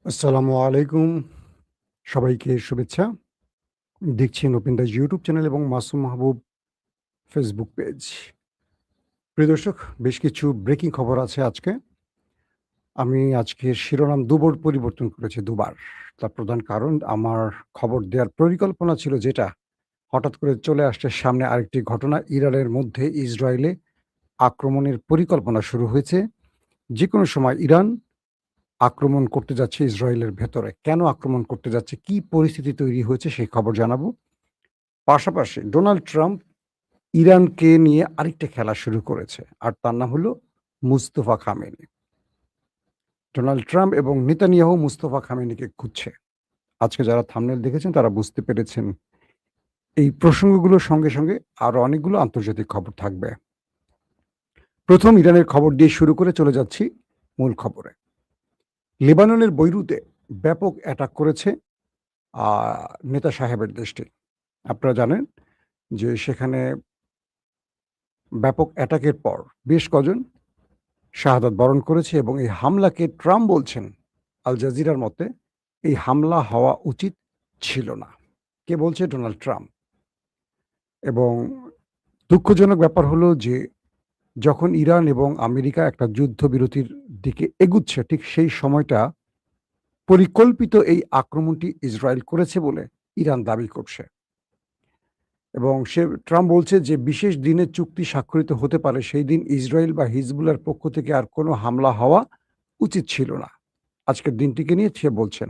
আসসালামু আলাইকুম। সবাইকে শুভেচ্ছা। দেখছেন ওপেন দাস ইউটিউব চ্যানেল এবং মাসুম মাহবুব ফেসবুক পেজ। প্রিয় দর্শক, বেশ কিছু ব্রেকিং খবর আছে আজকে। আমি আজকের শিরোনাম দুবার পরিবর্তন করেছি, দুবার। তার প্রধান কারণ, আমার খবর দেওয়ার পরিকল্পনা ছিল যেটা, হঠাৎ করে চলে আসছে সামনে আরেকটি ঘটনা। ইরানের মধ্যে ইসরায়েলে আক্রমণের পরিকল্পনা শুরু হয়েছে। যেকোনো সময় ইরান আক্রমণ করতে যাচ্ছে ইসরায়েলের ভেতরে। কেন আক্রমণ করতে যাচ্ছে, কি পরিস্থিতি তৈরি হয়েছে সেই খবর জানাবো। পাশাপাশি ডোনাল্ড ট্রাম্প ইরানকে নিয়ে আরেকটা খেলা শুরু করেছে। আর তার নাম হলো মুস্তফা খামেনি। ডোনাল্ড ট্রাম্প এবং নেতানিয়াহু মুস্তফা খামেনিকে খুঁজছে। আজকে যারা থাম্বনেল দেখেছেন তারা বুঝতে পেরেছেন। এই প্রসঙ্গগুলোর সঙ্গে, সঙ্গে আরো অনেকগুলো আন্তর্জাতিক খবর থাকবে। প্রথম ইরানের খবর দিয়ে শুরু করে চলে যাচ্ছি মূল খবরে। লেবাননের বৈরুতে ব্যাপক অ্যাটাক করেছে আ নেতা সাহেবের দেশটি। আপনারা জানেন যে সেখানে ব্যাপক অ্যাটাকের পর বেশ কজন শাহাদাত বরণ করেছে এবং এই হামলাকে ট্রাম্প বলছেন, আল জাজিরার মতে, এই হামলা হওয়া উচিত ছিল না। কে বলছে? Donald Trump. এবং দুঃখজনক ব্যাপার হলো যে যখন ইরান এবং আমেরিকা একটা যুদ্ধবিরতির দিকে এগুচ্ছে, ঠিক সেই সময়টা পরিকল্পিত এই আক্রমণটি ইসরায়েল করেছে বলে ইরান দাবি করছে। এবং ট্রাম্প বলছে যে বিশেষ দিনে চুক্তি স্বাক্ষরিত হতে পারে, সেই দিন ইসরায়েল বা হিজবুল্লাহর পক্ষ থেকে আর কোনো হামলা হওয়া উচিত ছিল না। আজকের দিনটিকে নিয়ে সে বলছেন।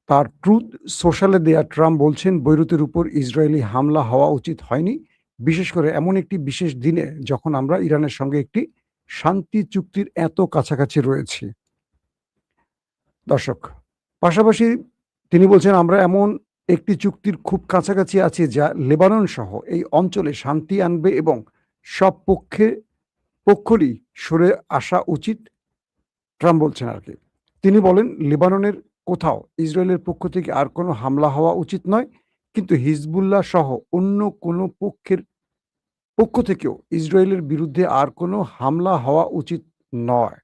তার ট্রুথ সোশ্যালে দেয়া ট্রাম্প বলছেন, বৈরুতের উপর ইসরায়েলি হামলা হওয়া উচিত হয়নি, বিশেষ করে এমন একটি বিশেষ দিনে যখন আমরা ইরানের সঙ্গে একটি শান্তি চুক্তির এত কাছাকাছি রয়েছি। দর্শক, পাশাপাশি তিনি বলছেন, আমরা এমন একটি চুক্তির খুব কাছাকাছি আছি যা লেবানন সহ এই অঞ্চলে শান্তি আনবে এবং সব পক্ষরই সরে আসা উচিত, ট্রাম্প বলছেন আর কি। তিনি বলেন, লেবাননের কোথাও ইসরায়েলের পক্ষ থেকে আর কোনো হামলা হওয়া উচিত নয়, কিন্তু হিজবুল্লাহ সহ অন্য কোনো পক্ষ থেকেও ইসরায়েলের বিরুদ্ধে আর কোনো হামলা হওয়া উচিত নয়।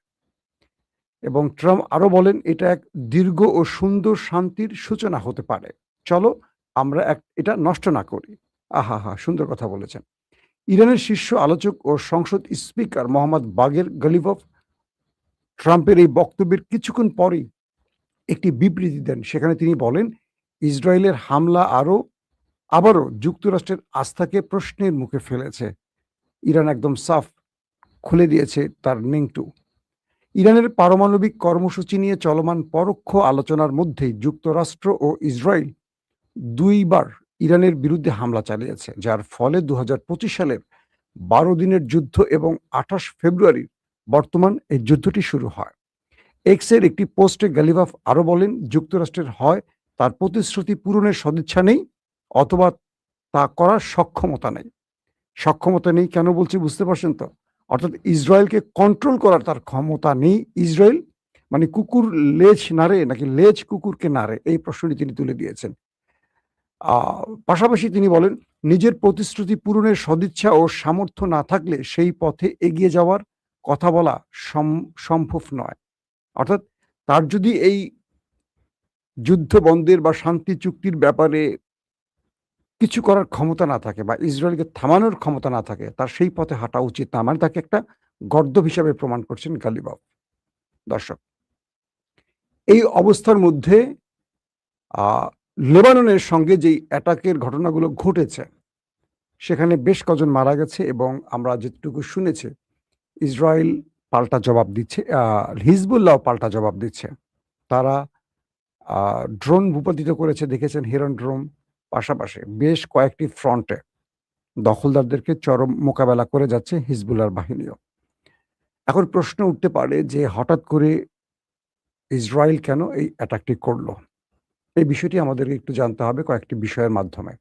এবং ট্রাম্প আরো বলেন, এটা এক দীর্ঘ ও সুন্দর শান্তির সূচনা হতে পারে। চলো আমরা এটা নষ্ট না করি। আহা! সুন্দর কথা বলেছেন। ইরানের শীর্ষ আলোচক ও সংসদ স্পিকার মোহাম্মদ বাগের গালিভভ ট্রাম্পের এই বক্তব্যের কিছুক্ষণ পরেই একটি বিবৃতি দেন। সেখানে তিনি বলেন, ইসরায়েলের হামলা আবারও যুক্তরাষ্ট্রের আস্থাকে প্রশ্নের মুখে ফেলেছে। ইরান একদম সাফ খুলে দিয়েছে তার নিংটু। ইরানের পারমাণবিক কর্মসূচি নিয়ে চলমান পরোক্ষ আলোচনার মধ্যেই যুক্তরাষ্ট্র ও ইসরায়েল দুইবার ইরানের বিরুদ্ধে হামলা চালিয়েছে, যার ফলে ২০২৫ সালের ১২ দিনের যুদ্ধ এবং ২৮ ফেব্রুয়ারি বর্তমান এই যুদ্ধটি শুরু হয়। এক্সের একটি পোস্টে গালিভাফ আরো বলেন, যুক্তরাষ্ট্রের হয় তার প্রতিশ্রুতি পূরণের সদিচ্ছা নেই, অথবা তা করার সক্ষমতা নেই। সক্ষমতা নেই কেন বলছি বুঝতে পারছেন তো? অর্থাৎ ইসরায়েলকে কন্ট্রোল করার তার ক্ষমতা নেই। ইসরায়েল মানে কুকুর লেজ নাড়ে নাকি লেজ কুকুরকে নাড়ে, এই প্রশ্নটি তিনি তুলে দিয়েছেন। পাশাপাশি তিনি বলেন, নিজের প্রতিশ্রুতি পূরণের সদিচ্ছা ও সামর্থ্য না থাকলে সেই পথে এগিয়ে যাওয়ার কথা বলা সম্ভব নয়। অর্থাৎ তার যদি এই যুদ্ধ বন্ধের বা শান্তি চুক্তির ব্যাপারে কিছু করার ক্ষমতা না থাকে বা ইসরায়েলকে থামানোর ক্ষমতা না থাকে, তার সেই পথে হাঁটা উচিত না। মানে তাকে একটা গর্দভ হিসাবে প্রমাণ করছেন গালিবাফ। দর্শক, এই অবস্থার মধ্যে আ লেবাননের সঙ্গে যেই অ্যাটাকের ঘটনাগুলো ঘটেছে, সেখানে বেশ কজন মারা গেছে এবং আমরা যেটুকু শুনেছি, ইসরায়েল পাল্টা জবাব দিচ্ছে, হিজবুল্লাহ পাল্টা জবাব দিচ্ছে। তারা ড্রোন ভূপাতিত করেছে, দেখেছেন, হিরন ড্রোন। পাশাপাশি বেশ কয়েকটি ফ্রন্টে দখলদারদেরকে চরম মোকাবেলা করে যাচ্ছে হিজবুল্লাহর বাহিনীও। এখন প্রশ্ন উঠতে পারে যে হঠাৎ করে ইসরায়েল কেন এই অ্যাটাকটি করলো? এই বিষয়টি আমাদেরকে একটু জানতে হবে কয়েকটি বিষয়ের মাধ্যমে।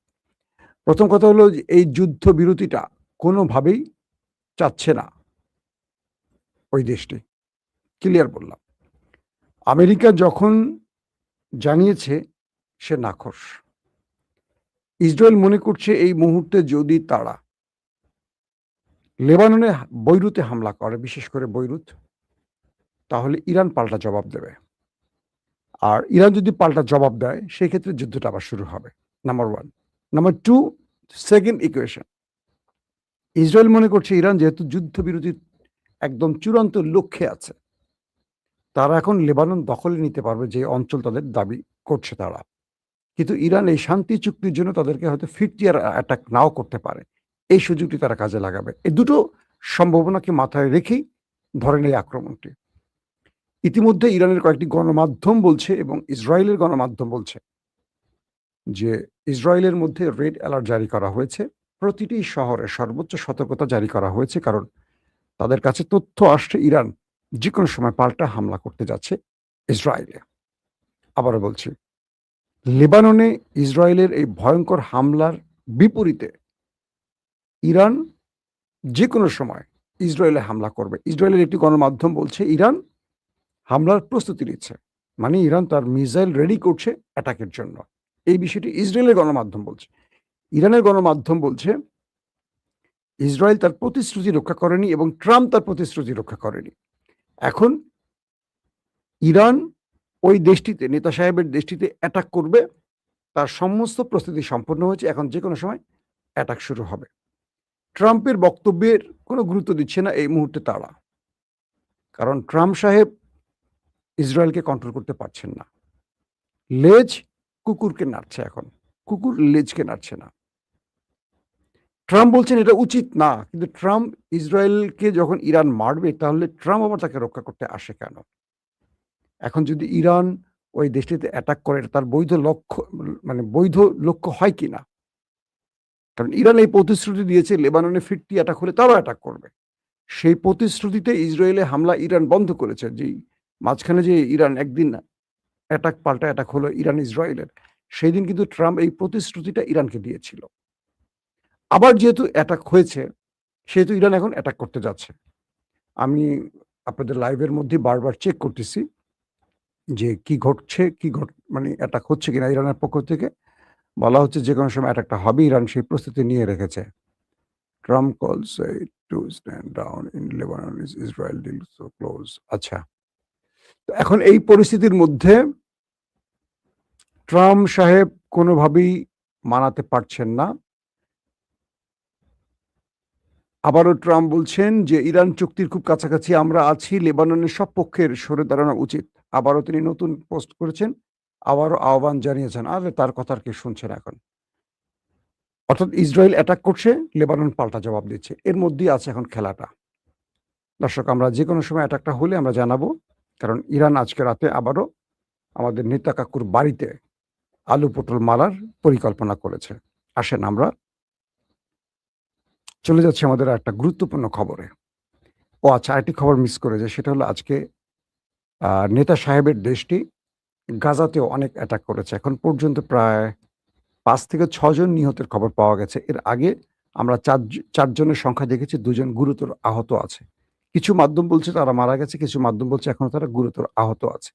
প্রথম কথা হলো যে এই যুদ্ধবিরতিটা কোনোভাবেই চাচ্ছে না ওই দেশটি। ক্লিয়ার বললাম। আমেরিকা যখন জানিয়েছে সে নাখোশ। ইসরায়েল মনে করছে এই মুহূর্তে যদি তারা লেবাননে বৈরুতে হামলা করে, বিশেষ করে বৈরুত, তাহলে ইরান পাল্টা জবাব দেবে। আর ইরান যদি পাল্টা জবাব দেয় সেক্ষেত্রে যুদ্ধটা আবার শুরু হবে। Number 1। Number 2, second equation. Israel মনে করছে ইরান যেহেতু যুদ্ধবিরতির একদম চূড়ান্ত লক্ষ্যে আছে, তারা এখন লেবানন দখলে নিতে পারবে যে অঞ্চল তাদের দাবি করছে তারা। কিন্তু ইরান এই শান্তি চুক্তির জন্য তাদেরকে হয়তো ফিরতি আর অ্যাটাক নাও করতে পারে। এই সুযোগটি তারা কাজে লাগাবে। এই দুটো সম্ভাবনাকে মাথায় রেখেই ধরেন এই আক্রমণটি। ইতিমধ্যে ইরানের কয়েকটি গণমাধ্যম বলছে এবং ইসরায়েলের গণমাধ্যম বলছে যে ইসরায়েলের মধ্যে রেড অ্যালার্ট জারি করা হয়েছে। প্রতিটি শহরে সর্বোচ্চ সতর্কতা জারি করা হয়েছে, কারণ তাদের কাছে তথ্য আসছে ইরান যে কোনো সময় পাল্টা হামলা করতে যাচ্ছে ইসরায়েলে। আবারও বলছি, লেবাননে ইসরায়েলের এই ভয়ঙ্কর হামলার বিপরীতে ইরান যে কোনো সময় ইসরায়েলে হামলা করবে। ইসরায়েলের একটি গণমাধ্যম বলছে ইরান হামলার প্রস্তুতি নিচ্ছে, মানে ইরান তার মিসাইল রেডি করছে অ্যাটাকের জন্য। এই বিষয়টি ইসরায়েলের গণমাধ্যম বলছে। ইরানের গণমাধ্যম বলছে ইসরায়েল তার প্রতিশ্রুতি রক্ষা করেনি এবং ট্রাম্প তার প্রতিশ্রুতি রক্ষা করেনি। এখন ইরান ওই দেশটিতে, নেতা সাহেবের দেশটিতে অ্যাটাক করবে, তার সমস্ত প্রস্তুতি সম্পন্ন হয়েছে। এখন যে কোনো সময় অ্যাটাক শুরু হবে। ট্রাম্পের বক্তব্যের কোনো গুরুত্ব দিচ্ছে না এই মুহূর্তে তারা, কারণ ট্রাম্প সাহেব ইসরায়েলকে কন্ট্রোল করতে পারছেন না। লেজ কুকুরকে নাড়ছে, এখন কুকুর লেজকে নাড়ছে না। ট্রাম্প বলছেন এটা উচিত না, কিন্তু ট্রাম্প ইসরায়েলকে যখন ইরান মারবে তাহলে ট্রাম্প আবার তাকে রক্ষা করতে আসে কেন? এখন যদি ইরান ওই দেশটিতে অ্যাটাক করে, তার বৈধ লক্ষ্য, মানে বৈধ লক্ষ্য হয় কিনা? কারণ ইরান এই প্রতিশ্রুতি দিয়েছে লেবাননে ফিরতি অ্যাটাক হলে তারাও অ্যাটাক করবে। সেই প্রতিশ্রুতিতে ইসরায়েলে হামলা ইরান বন্ধ করেছে। যেই মাঝখানে যে ইরান একদিন পাল্টা অ্যাটাক হলো ইরান ইসরায়েলের, সেই দিন কিন্তু ট্রাম্প এই প্রতিশ্রুতিটা ইরানকে দিয়েছিল। আবার যেহেতু অ্যাটাক হয়েছে, সেহেতু ইরান এখন অ্যাটাক করতে যাচ্ছে। আমি আপনাদের লাইভের মধ্যে বারবার চেক করতেছি যে কি ঘটছে, মানে অ্যাটাক হচ্ছে কিনা। ইরানের পক্ষ থেকে বলা হচ্ছে যে কোনো সময় অ্যাটাকটা হবে, ইরান সেই প্রস্তুতি নিয়ে রেখেছে। Trump calls to stand down in Lebanon is Israel deal so close. আচ্ছা, তো এখন এই পরিস্থিতির মধ্যে ট্রাম্প সাহেব কোনোভাবেই মানাতে পারছেন না। আবারও ট্রাম্প বলছেন যে ইরান চুক্তির খুব কাছাকাছি আমরা আছি, লেবাননের সব পক্ষের সরে দাঁড়ানো উচিত। আবারও তিনি নতুন পোস্ট করেছেন, আবারও আহ্বান জানিয়েছেন। আর তার কথা আর কে শুনছেন এখন? অর্থাৎ ইসরায়েল অ্যাটাক করছে, লেবানন পাল্টা জবাব দিচ্ছে। এর মধ্যেই আছে এখন খেলাটা। দর্শক, আমরা যে কোনো সময় অ্যাটাকটা হলে আমরা জানাবো, কারণ ইরান আজকে রাতে আবারও আমাদের নেতা কাকুর বাড়িতে আলু পটল মারার পরিকল্পনা করেছে। আসেন আমরা চলে যাচ্ছি আমাদের একটা গুরুত্বপূর্ণ খবরে। ও আচ্ছা, আরেকটি খবর মিস করে যায়, সেটা হলো আজকে নেতা সাহেবের দেশটি গাজাতেও অনেক অ্যাটাক করেছে। এখন পর্যন্ত প্রায় ৫ থেকে ৬ জন নিহতের খবর পাওয়া গেছে। এর আগে আমরা ৪ জনের সংখ্যা দেখেছি, ২ জন গুরুতর আহত আছে। কিছু মাধ্যম বলছে তারা মারা গেছে, কিছু মাধ্যম বলছে এখনো তারা গুরুতর আহত আছে।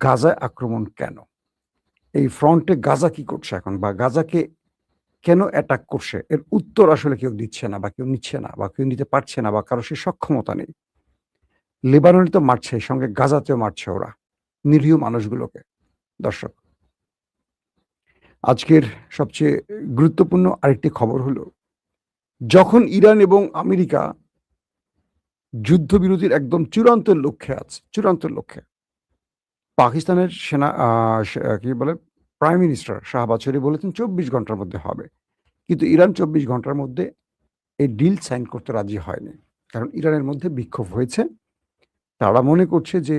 গাজায় আক্রমণ কেন? এই ফ্রন্টে গাজা কি করছে এখন, বা গাজাকে কেন অ্যাটাক করছে? এর উত্তর আসলে কেউ দিচ্ছে না, বা কেউ নিচ্ছে না, বা কেউ নিতে পারছে না, বা কারো সে সক্ষমতা নেই। লেবাননে তো মারছে, সঙ্গে গাজাতেও মারছে ওরা নিরীহ মানুষগুলোকে। দর্শক, আজকের সবচেয়ে গুরুত্বপূর্ণ আরেকটি খবর হলো, যখন ইরান এবং আমেরিকা যুদ্ধবিরতির একদম চূড়ান্ত লক্ষ্যে, পাকিস্তানের সেনা কি বলে প্রাইম মিনিস্টার শাহবাজ শরীফ বলেছেন ২৪ ঘন্টার মধ্যে হবে। কিন্তু ইরান ২৪ ঘন্টার মধ্যে এই ডিল সাইন করতে রাজি হয়নি। কারণ ইরানের মধ্যে বিক্ষোভ হয়েছে। তারা মনে করছে যে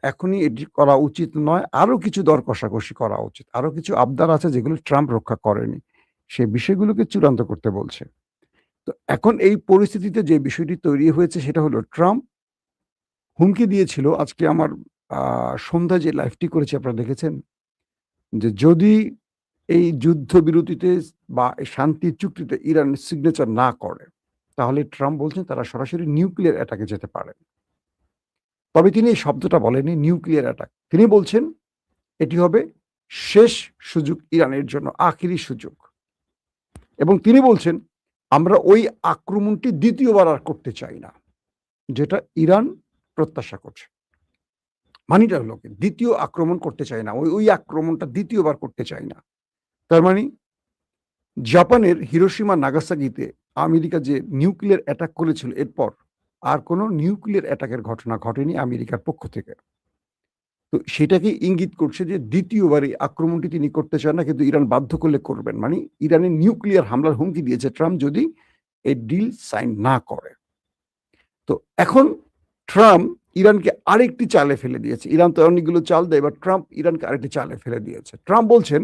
এখনই এটি করা উচিত নয়, আরো কিছু দর কষাকষি করা উচিত। আরো কিছু আবদার আছে যেগুলো ট্রাম্প রক্ষা করেনি। সেই বিষয়গুলোকে চূড়ান্ত করতে বলছে। তো এখন এই পরিস্থিতিতে যে বিষয়টি তৈরি হয়েছে সেটা হলো, ট্রাম্প হুমকি দিয়েছিল, আজকে আমার সন্ধ্যায় যে লাইভটি করেছি আপনারা দেখেছেন, যে যদি এই যুদ্ধবিরতিতে বা এই শান্তি চুক্তিতে ইরান সিগনেচার না করে, তাহলে ট্রাম্প বলছেন তারা সরাসরি নিউক্লিয়ার অ্যাটাকে যেতে পারে। তবে তিনি এই শব্দটা বলেননি নিউক্লিয়ার অ্যাটাক। তিনি বলছেন এটি হবে শেষ সুযোগ ইরানের জন্য, আখেরি সুযোগ। এবং তিনি বলছেন আমরা ওই আক্রমণটি দ্বিতীয়বার আর করতে চাই না, যেটা ইরান প্রত্যাশা করছে। মানিটা হলো কি, দ্বিতীয় আক্রমণ করতে চায় না, ওই আক্রমণটা দ্বিতীয়বার করতে চায় না। তার মানে জাপানের হিরোশিমা নাগাসাকিতে আমেরিকা যে নিউক্লিয়ার অ্যাটাক করেছিল এরপর আর কোনো নিউক্লিয়ার অ্যাটাকের ঘটনা ঘটেনি আমেরিকার পক্ষ থেকে। তো সেটাকে ইঙ্গিত করছে যে দ্বিতীয়বার এই আক্রমণটি তিনি করতে চান না, কিন্তু ইরান বাধ্য করলে করবেন। মানে ইরানের নিউক্লিয়ার হামলার হুমকি দিয়েছে ট্রাম্প যদি এই ডিল সাইন না করে। তো এখন ট্রাম্প ইরানকে আরেকটি চালে ফেলে দিয়েছে। ইরান তো অনেকগুলো চাল দেয়, এবার ট্রাম্প ইরানকে আরেকটি চালে ফেলে দিয়েছে। ট্রাম্প বলছেন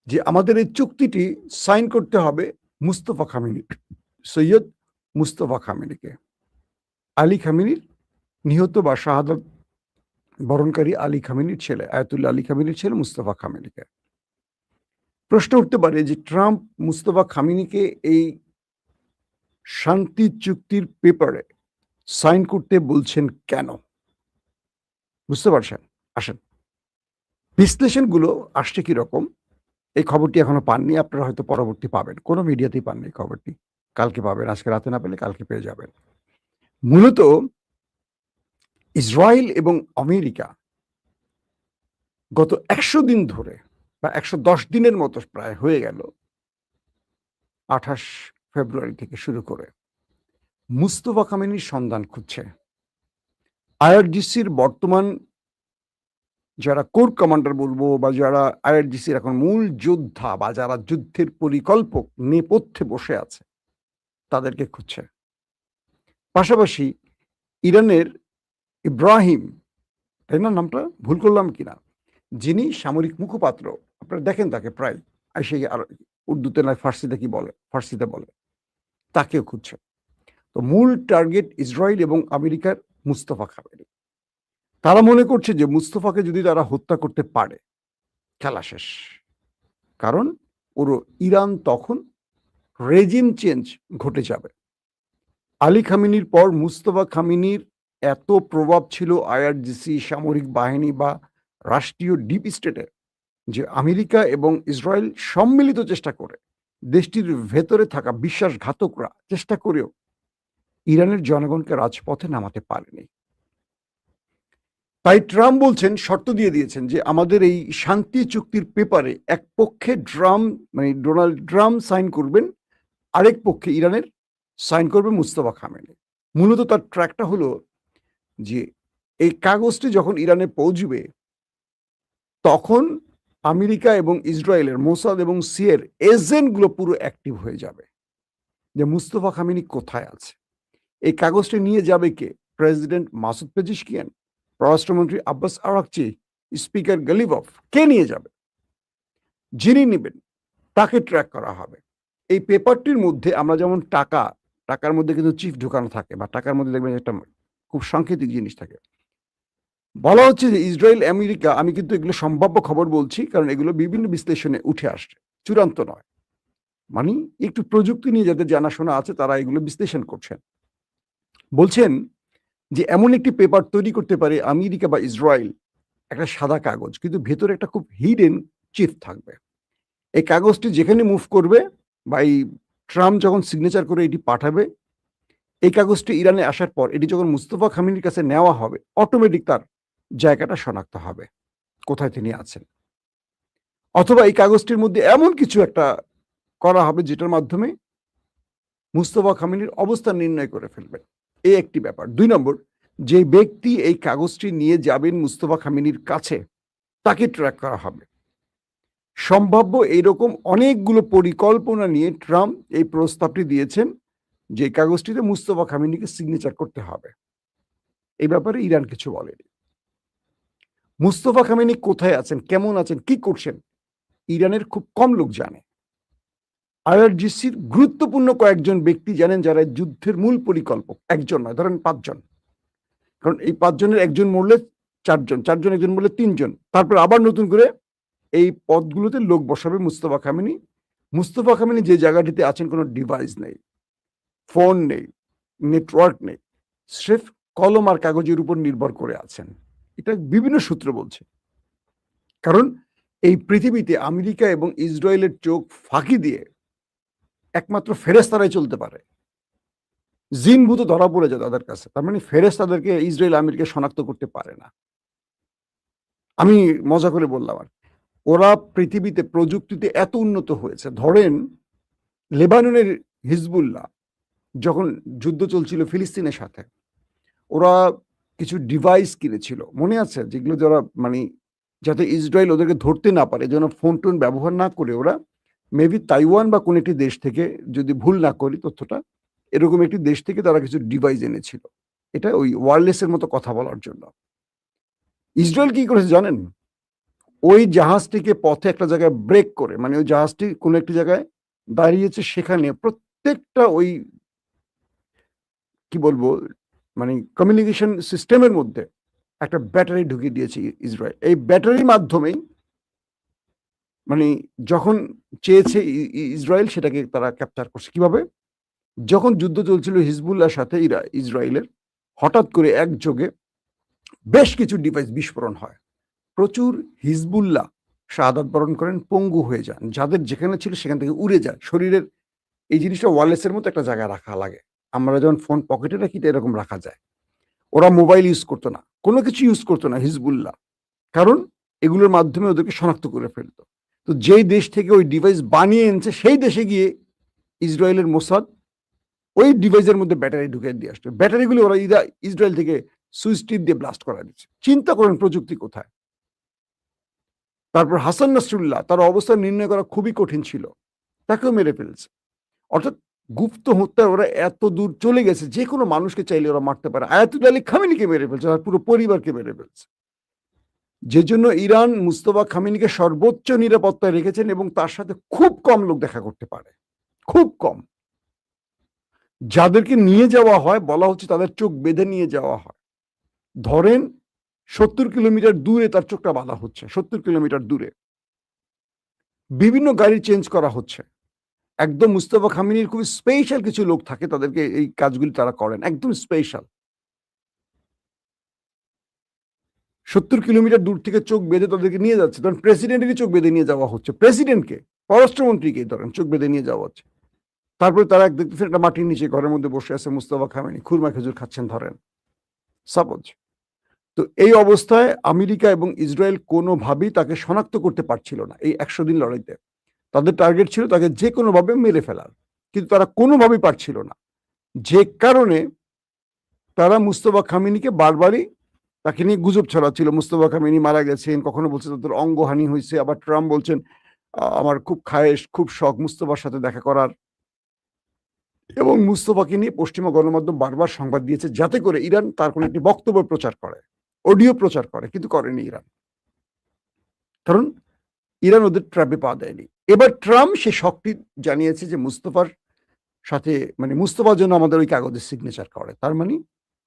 যে আমাদের এই চুক্তিটি সাইন করতে হবে মুস্তফা খামেনি, সৈয়দ মুস্তফা খামেনিকে, আলী খামেনির নিহত বা শাহাদাত বরণকারী আলী খামেনির ছেলে, আয়াতুল্লাহ আলী খামেনির ছেলে মুস্তফা খামেনিকে। প্রশ্ন উঠতে পারে যে ট্রাম্প মুস্তফা খামেনিকে এই শান্তি চুক্তির পেপারে সাইন করতে বলছেন কেন? বুঝতে পারছেন? আসেন, বিশ্লেষণগুলো আসছে কিরকম, এই খবরটি এখনো পাননি, আপনারা হয়তো পরবর্তী পাবেন, কোনো মিডিয়াতেই পাননি এই খবরটি, কালকে পাবেন, আজকে রাতে না পেলে কালকে পেয়ে যাবেন। মূলত ইসরায়েল এবং আমেরিকা গত 100 দিন ধরে বা 110 দিনের মতো প্রায় হয়ে গেল, 28 ফেব্রুয়ারি থেকে শুরু করে মুস্তফা খামেনির সন্ধান খুঁজছে। আইআরজিসির বর্তমান যারা কোর কমান্ডার বলবো বা যারা আইআরজিসির এখন মূল যোদ্ধা বা যারা যুদ্ধের পরিকল্পক নেপথ্যে বসে আছে তাদেরকে খুঁজছে। পাশাপাশি ইরানের ইব্রাহিম, তাই না নামটা ভুল করলাম কিনা, যিনি সামরিক মুখপাত্র, আপনারা দেখেন তাকে প্রায়, সে আর উর্দুতে নয় ফার্সিতে কি বলে, ফার্সিতে বলে, তাকেও খুঁজছে। তো মূল টার্গেট ইসরায়েল এবং আমেরিকার মুস্তফা খামেনি। তারা মনে করছে যে মুস্তফাকে যদি তারা হত্যা করতে পারে খেলা শেষ, কারণ পুরো ইরান তখন রেজিম চেঞ্জ ঘটে যাবে। আলী খামেনির পর মুস্তফা খামেনির এত প্রভাব ছিল আইআরজিসি, সামরিক বাহিনী বা রাষ্ট্রীয় ডিপ স্টেটে, যে আমেরিকা এবং ইসরায়েল সম্মিলিত চেষ্টা করে দেশটির ভেতরে থাকা বিশ্বাসঘাতকরা চেষ্টা করেও ইরানের জনগণকে রাজপথে নামাতে পারেনি। তাই ট্রাম্প বলছেন, শর্ত দিয়ে দিয়েছেন যে আমাদের এই শান্তি চুক্তির পেপারে এক পক্ষে ডোনাল্ড ট্রাম্প সাইন করবেন, আরেক পক্ষে ইরানের সাইন করবে মুস্তফা খামেনি। মূলত তার ট্র্যাকটা হলো যে এই কাগজটি যখন ইরানে পৌঁছবে তখন আমেরিকা এবং ইসরায়েলের মোসাদ এবং সিয়ের এজেন্টগুলো পুরো অ্যাক্টিভ হয়ে যাবে যে মুস্তফা খামেনি কোথায় আছে। এই কাগজটি নিয়ে যাবে কে? প্রেসিডেন্ট মাসুদ পেজিশকিয়ান, পররাষ্ট্রমন্ত্রী আব্বাস আরাকচি, স্পিকার গালিভফ, কে নিয়ে যাবে? যিনি নেবেন তাকে ট্র্যাক করা হবে। এই পেপারটির মধ্যে আমরা যেমন টাকার মধ্যে কিন্তু চিফ ঢুকানো থাকে, বা টাকার মধ্যে দেখবেন একটা খুব সাংকেতিক জিনিস থাকে। বলা হচ্ছে যে ইসরায়েল আমেরিকা, আমি কিন্তু এগুলো সম্ভাব্য খবর বলছি কারণ এগুলো বিভিন্ন বিশ্লেষণে উঠে আসছে, চূড়ান্ত নয়, মানে একটু প্রযুক্তি নিয়ে যাদের জানাশোনা আছে তারা এগুলো বিশ্লেষণ করছেন। বলছেন যে এমন একটি পেপার তৈরি করতে পারে আমেরিকা বা ইসরায়েল, একটা সাদা কাগজ কিন্তু ভেতরে একটা খুব হিডেন চিপ থাকবে। এই কাগজটি যেখানে মুভ করবে বা এই ট্রাম্প যখন সিগনেচার করে এটি পাঠাবে, এই কাগজটি ইরানে আসার পর এটি যখন মুস্তফা খামেনির কাছে নেওয়া হবে অটোমেটিক তার জায়গাটা শনাক্ত হবে কোথায় তিনি আছেন। অথবা এই কাগজটির মধ্যে এমন কিছু একটা করা হবে যেটার মাধ্যমে মুস্তফা খামেনির অবস্থান নির্ণয় করে ফেলবেন, এই একটি ব্যাপার। 2 নম্বর, যে ব্যক্তি এই কাগজটি নিয়ে যাবেন মুস্তফা খামেনির কাছে তাকে ট্র্যাক করা হবে। সম্ভাব্য এইরকম অনেকগুলো পরিকল্পনা নিয়ে ট্রাম্প এই প্রস্তাবটি দিয়েছেন যে কাগজটিতে মুস্তফা খামেনিকে সিগনেচার করতে হবে। এই ব্যাপারে ইরান কিছু বলেনি। মুস্তফা খামেনি কোথায় আছেন, কেমন আছেন, কি করছেন, ইরানের খুব কম লোক জানে। আইআরজিসির গুরুত্বপূর্ণ কয়েকজন ব্যক্তি জানেন, যারা যুদ্ধের মূল পরিকল্পক, একজন নয়, ধরেন 5 জন, কারণ এই 5 জনের একজন মরলে 4 জন, 4 জন একজন মরলে 3 জন, তারপর আবার নতুন করে এই পদগুলোতে লোক বসাবে মুস্তফা খামেনি। মুস্তফা খামেনি যে জায়গাটিতে আছেন কোনো ডিভাইস নেই, ফোন নেই, নেটওয়ার্ক নেই, স্রেফ কলম আর কাগজের উপর নির্ভর করে আছেন, এটা বিভিন্ন সূত্র বলছে। কারণ এই পৃথিবীতে আমেরিকা এবং ইসরায়েলের চোখ ফাঁকি দিয়ে একমাত্র ফেরেশতারাই চলতে পারে, জিনভূত ধরা পড়ে যায় তাদের কাছে। তার মানে ফেরেশতাদেরকে ইসরায়েল আমিরকে শনাক্ত করতে পারে না। আমি মজা করে বললাম আর। ওরা পৃথিবীতে প্রযুক্তিতে এত উন্নত হয়েছে। ধরেন লেবাননের হিজবুল্লাহ যখন যুদ্ধ চলছিল ফিলিস্তিনের সাথে, ওরা কিছু ডিভাইস কিনেছিল। মনে আছে? যেগুলো যারা মানে যাতে ইসরায়েল ওদেরকে ধরতে না পারে, যেন ফোন-টোন ব্যবহার না করে ওরা মেবি তাইওয়ান বা কোনো একটি দেশ থেকে, যদি ভুল না করি তথ্যটা, এরকম একটি দেশ থেকে তারা কিছু ডিভাইস এনেছিল। এটা ওই ওয়্যারলেসের মতো কথা বলার জন্য। ইসরায়েল কি করেছে জানেন? ওই জাহাজটিকে পথে একটা জায়গায় ব্রেক করে, মানে ওই জাহাজটি কোনো একটি জায়গায় দাঁড়িয়েছে, সেখানে প্রত্যেকটা ওই কি বলবো, মানে কমিউনিকেশন সিস্টেমের মধ্যে একটা ব্যাটারি ঢুকিয়ে দিয়েছে ইসরায়েল। এই ব্যাটারির মাধ্যমেই মানে যখন চেয়েছে ইসরায়েল সেটাকে তারা ক্যাপচার করছে। কিভাবে? যখন যুদ্ধ চলছিল হিজবুল্লাহর সাথে ইসরায়েলের, হঠাৎ করে একযোগে বেশ কিছু ডিভাইস বিস্ফোরণ হয়। প্রচুর হিজবুল্লাহ শাহাদাত বরণ করেন, পঙ্গু হয়ে যান। যাদের যেখানে ছিল সেখান থেকে উড়ে যায়। শরীরের এই জিনিসটা ওয়্যারলেসের মতো একটা জায়গায় রাখা লাগে। আমরা যেমন ফোন পকেটে রাখি এরকম রাখা যায়। ওরা মোবাইল ইউজ করতো না, কোনো কিছু ইউজ করতো না হিজবুল্লাহ। কারণ এগুলোর মাধ্যমে ওদেরকে শনাক্ত করে ফেলত। তো যেই দেশ থেকে ওই ডিভাইস বানিয়ে এনেছে সেই দেশে গিয়ে ইসরায়েলের মোসাদ ওই ডিভাইসের মধ্যে ব্যাটারি ঢুকিয়ে দিয়ে আসতো। ব্যাটারিগুলো ওরা ইসরায়েল থেকে সুইচ টিপ দিয়ে ব্লাস্ট করা দিচ্ছে। চিন্তা করেন প্রযুক্তি কোথায়। তারপর হাসান নাসরুল্লাহ, তার অবস্থান নির্ণয় করা খুবই কঠিন ছিল, তাকেও মেরে ফেলছে। অর্থাৎ গুপ্ত হত্যায় ওরা এত দূর চলে গেছে, যে কোনো মানুষকে চাইলে ওরা মারতে পারে। আয়াতুল্লাহ আলী খামেনিকে মেরে ফেলছে, আর পুরো পরিবারকে মেরে ফেলছে। যে জন্য ইরান মুস্তফা খামেনিকে সর্বোচ্চ নিরাপত্তায় রেখেছেন এবং তার সাথে খুব কম লোক দেখা করতে পারে, খুব কম। যাদেরকে নিয়ে যাওয়া হয় বলা হচ্ছে তাদের চোখ বেঁধে নিয়ে যাওয়া হয়। ধরেন 70 কিলোমিটার দূরে তার চোখটা বাঁধা হচ্ছে, 70 কিলোমিটার দূরে। বিভিন্ন গাড়ি চেঞ্জ করা হচ্ছে। একদম মুস্তফা খামেনির খুব স্পেশাল কিছু লোক থাকে, তাদেরকে এই কাজগুলি তারা করেন, একদম স্পেশাল। 70 কিলোমিটার দূর থেকে চোখ বেঁধে তাদেরকে নিয়ে যাচ্ছে। ধরেন প্রেসিডেন্টেরই চোখ বেঁধে নিয়ে যাওয়া হচ্ছে, প্রেসিডেন্টকে, পররাষ্ট্রমন্ত্রীকে ধরেন চোখ বেঁধে নিয়ে যাওয়া হচ্ছে। তারপরে তারা দেখতেছেন একটা মাটির নিচে ঘরের মধ্যে বসে আছে মুস্তফা খামেনি, খুরমা খেজুর খাচ্ছেন ধরেন, সাপোজ। তো এই অবস্থায় আমেরিকা এবং ইসরায়েল কোনোভাবেই তাকে শনাক্ত করতে পারছিল না এই 100 দিন লড়াইতে। তাদের টার্গেট ছিল তাকে যে কোনোভাবে মেরে ফেলার, কিন্তু তারা কোনোভাবেই পারছিল না। যে কারণে তারা মুস্তফা খামেনিকে বারবারই তাকে নিয়ে গুজব ছড়াচ্ছিল, মুস্তফা খামেনি মারা গেছেন, কখনো বলছে তাদের অঙ্গহানি হয়েছে, আবার ট্রাম্প বলছেন আমার খুব খায়েশ, খুব শখ মুস্তফার সাথে দেখা করার। এবং মুস্তফাকে নিয়ে পশ্চিমা গণমাধ্যম বারবার সংবাদ দিয়েছে যাতে করে ইরান তার কোনো একটি বক্তব্য প্রচার করে, অডিও প্রচার করে, কিন্তু করেনি ইরান। কারণ ইরান ওদের ট্র্যাপে পা দেয়নি। এবার ট্রাম্প সে শখটি জানিয়েছে যে মুস্তফার সাথে, মানে মুস্তফার জন্য আমাদের ওই কাগজে সিগনেচার করে। তার মানে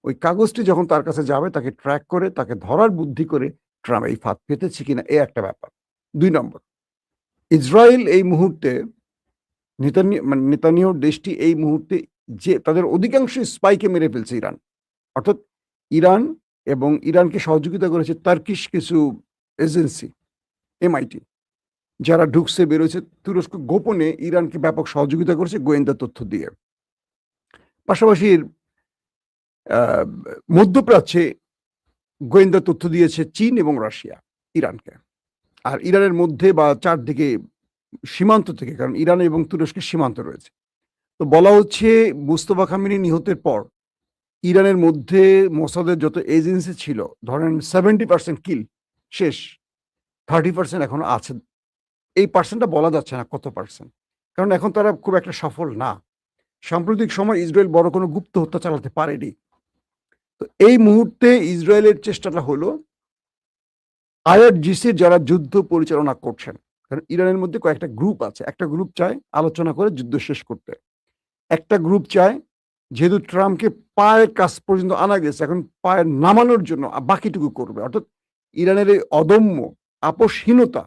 ওই কাগজটি যখন তার কাছে যাবে তাকে ট্র্যাক করে, তাকে ধরার বুদ্ধি করে ট্রাম্প এই ফাঁদ পেতেছে কিনা, এই একটা ব্যাপার। 2 নম্বর, ইসরায়েল এই মুহূর্তে নেতানিয়াহুর দেশটি এই মুহূর্তে যে তাদের অধিকাংশ স্পাইকে মেরে ফেলছে ইরান। অর্থাৎ ইরান এবং ইরানকে সহযোগিতা করেছে তার্কিশ কিছু এজেন্সি, এমআইটি, যারা ঢুকছে বেরোচ্ছে। তুরস্ক গোপনে ইরানকে ব্যাপক সহযোগিতা করেছে গোয়েন্দা তথ্য দিয়ে। পাশাপাশি মধ্যপ্রাচ্যে গোয়েন্দা তথ্য দিয়েছে চীন এবং রাশিয়া ইরানকে। আর ইরানের মধ্যে বা চারদিকে সীমান্ত থেকে, কারণ ইরান এবং তুরস্কের সীমান্ত রয়েছে, তো বলা হচ্ছে মুস্তফা খামেনি নিহতের পর ইরানের মধ্যে মোসাদের যত এজেন্সি ছিল, ধরেন 70% কিল শেষ, 30% এখনো আছে। এই পার্সেন্টটা বলা যাচ্ছে না কত পার্সেন্ট, কারণ এখন তারা খুব একটা সফল না। সাম্প্রতিক সময় ইসরায়েল বড় কোনো গুপ্ত হত্যা চালাতে পারেনি। তো এই মুহূর্তে ইসরায়েলের চেষ্টাটা হলো আইআরজিসির যারা যুদ্ধ পরিচালনা করছেন, কারণ ইরানের মধ্যে কয়েকটা গ্রুপ আছে। একটা গ্রুপ চায় আলোচনা করে যুদ্ধ শেষ করতে, একটা গ্রুপ চায় যেহেতু ট্রাম্পকে পায়ের কাছ পর্যন্ত আনা গেছে, এখন পায়ের নামানোর জন্য বাকিটুকু করবে। অর্থাৎ ইরানের এই অদম্য আপোষহীনতা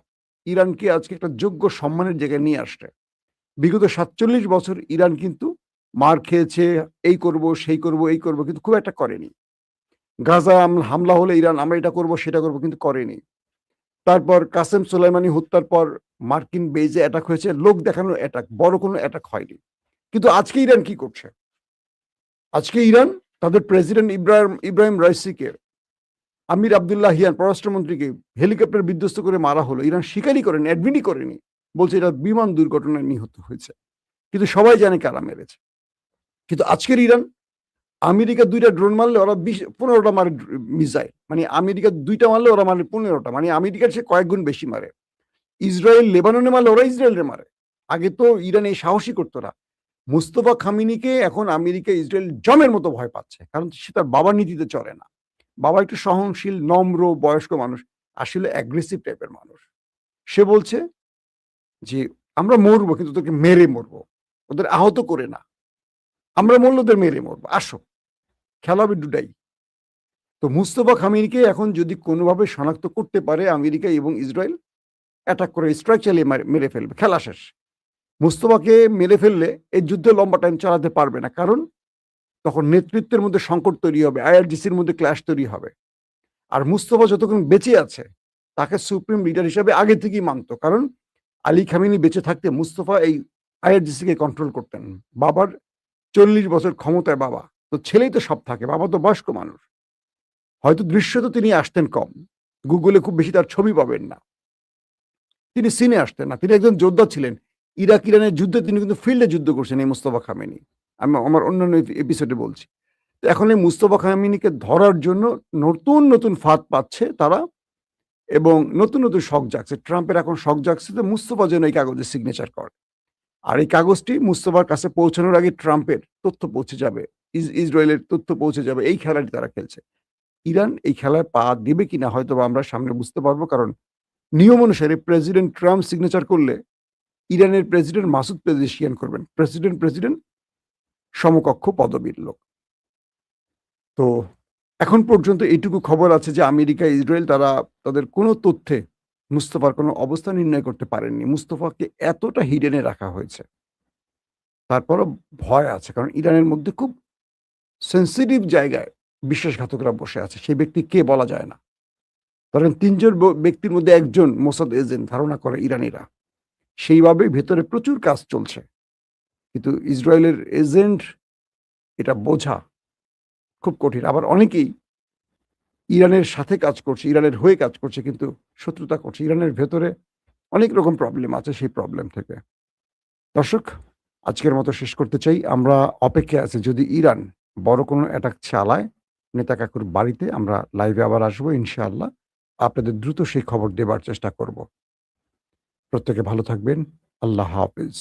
ইরানকে আজকে একটা যোগ্য সম্মানের জায়গায় নিয়ে আসছে। বিগত 47 বছর ইরান কিন্তু মার খেয়েছে, এই করব সেই করব এই করব, কিন্তু খুব একটা করেনি। গাজা হামলা হলে ইরান আমরা এটা করব সেটা করব, কিন্তু করেনি। তারপর কাসেম সোলাইমানি হত্যার পর মার্কিন বেজে অ্যাটাক হয়েছে, লোক দেখানোর অ্যাটাক, বড় কোনো অ্যাটাক হয়নি। কিন্তু আজকে ইরান কি করছে? আজকে ইরান তাদের প্রেসিডেন্ট ইব্রাহিম রাইসিকে, আমির আবদুল্লাহিয়ান পররাষ্ট্রমন্ত্রীকে হেলিকপ্টার বিধ্বস্ত করে মারা হলো। ইরান স্বীকারই করেনি, অ্যাডমিটই করেনি, বলছে এটা বিমান দুর্ঘটনায় নিহত হয়েছে। কিন্তু সবাই জানে কারা মেরেছে। কিন্তু আজকের ইরান আমেরিকা 2টা ড্রোন মারলে ওরা 15টা মারে মিসাইল। মানে আমেরিকা 2টা মারলে ওরা মারে 15টা। মানে আমেরিকার সে কয়েক গুণ বেশি মারে। ইসরায়েল লেবাননে মারলে ওরা ইসরায়েলরে মারে। আগে তো ইরান এই সাহসই করতো না। মুস্তফা খামেনিকে এখন আমেরিকা ইসরায়েল জমের মতো ভয় পাচ্ছে, কারণ সে তার বাবার নীতিতে চলে না। বাবা একটু সহনশীল, নম্র, বয়স্ক মানুষ, আসলে অ্যাগ্রেসিভ টাইপের মানুষ। সে বলছে যে আমরা মরবো, কিন্তু তোকে মেরে মরবো, ওদের আহত করে না। আমরা মরলে ওদের মেরে মরবো, আসো খেলা হবে ডুডাই। তো মুস্তফা খামেনিকে এখন যদি কোনোভাবে শনাক্ত করতে পারে আমেরিকা এবং ইসরায়েল, অ্যাটাক করে স্ট্রাইক চালিয়ে মেরে ফেলবে, খেলা শেষ। মুস্তফাকে মেরে ফেললে এই যুদ্ধ লম্বা টাইম চালাতে পারবে না, কারণ তখন নেতৃত্বের মধ্যে সংকট তৈরি হবে, আইআরজিসির মধ্যে ক্ল্যাশ তৈরি হবে। আর মুস্তফা যতক্ষণ বেঁচে আছে তাকে সুপ্রিম লিডার হিসাবে আগে থেকেই মানত, কারণ আলী খামেনি বেঁচে থাকতে মুস্তফা এই আইআরজিসিকে কন্ট্রোল করতেন। বাবার 40 বছর ক্ষমতায়, বাবা তো ছেলেই তো সব থাকে, বাবা তো বয়স্ক মানুষ। হয়তো দৃশ্য তো তিনি আসতেন কম, গুগলে খুব বেশি তার ছবি পাবেন না, তিনি সিনে আসতেন না। তিনি একজন যোদ্ধা ছিলেন, ইরাক ইরানের যুদ্ধে তিনি কিন্তু ফিল্ডে যুদ্ধ করছেন এই মুস্তফা খামেনি। আমি আমার অন্যান্য এপিসোডে বলছি। তো এখন এই মুস্তফা খামেনিকে ধরার জন্য নতুন নতুন ফাঁদ পাচ্ছে তারা, এবং নতুন নতুন শখ জাগছে। ট্রাম্পের এখন শখ জাগছে যে মুস্তফা যেন এই কাগজে সিগনেচার করে, আর এই কাগজটি মুস্তফার কাছে পৌঁছানোর আগে ট্রাম্পের তথ্য পৌঁছে যাবে, ইসরায়েলের তথ্য পৌঁছে যাবে। এই খেলাটি তারা খেলছে। ইরান এই খেলায় পা দেবে কিনা হয়তো আমরা সামনে বুঝতে পারবো, কারণ নিয়ম অনুসারে প্রেসিডেন্ট ট্রাম্প সিগনেচার করলে ইরানের প্রেসিডেন্ট মাসুদ পেজেশকিয়ান করবেন, প্রেসিডেন্ট সমকক্ষ পদবীর লোক। তো এখন পর্যন্ত এইটুকু খবর আছে যে আমেরিকা ইসরায়েল তারা তাদের কোনো তথ্যে মুস্তফার কোনো অবস্থা নির্ণয় করতে পারেননি। মুস্তফাকে এতটা হিডেনে রাখা হয়েছে, তারপরও ভয় আছে, কারণ ইরানের মধ্যে খুব সেন্সিটিভ জায়গায় বিশ্বাসঘাতকরা বসে আছে। সেই ব্যক্তি কে বলা যায় না। ধরেন 3 জন ব্যক্তির মধ্যে একজন মোসাদ এজেন্ট ধারণা করে ইরানিরা, সেইভাবে ভেতরে প্রচুর কাজ চলছে। কিন্তু ইসরায়েলের এজেন্ট এটা বোঝা খুব কঠিন। আবার অনেকেই ইরানের সাথে কাজ করছে, ইরানের হয়ে কাজ করছে, কিন্তু শত্রুতা করছে। ইরানের ভেতরে অনেক রকম প্রবলেম আছে, সেই প্রবলেম থেকে। দর্শক, আজকের মতো শেষ করতে চাই। আমরা অপেক্ষায় আছি, যদি ইরান বড় কোনো অ্যাটাক চালায় নেতা কাকুর বাড়িতে, আমরা লাইভে আবার আসবো ইনশাআল্লাহ। আপনাদের দ্রুত সেই খবর দেবার চেষ্টা করব। প্রত্যেকে ভালো থাকবেন। আল্লাহ হাফেজ।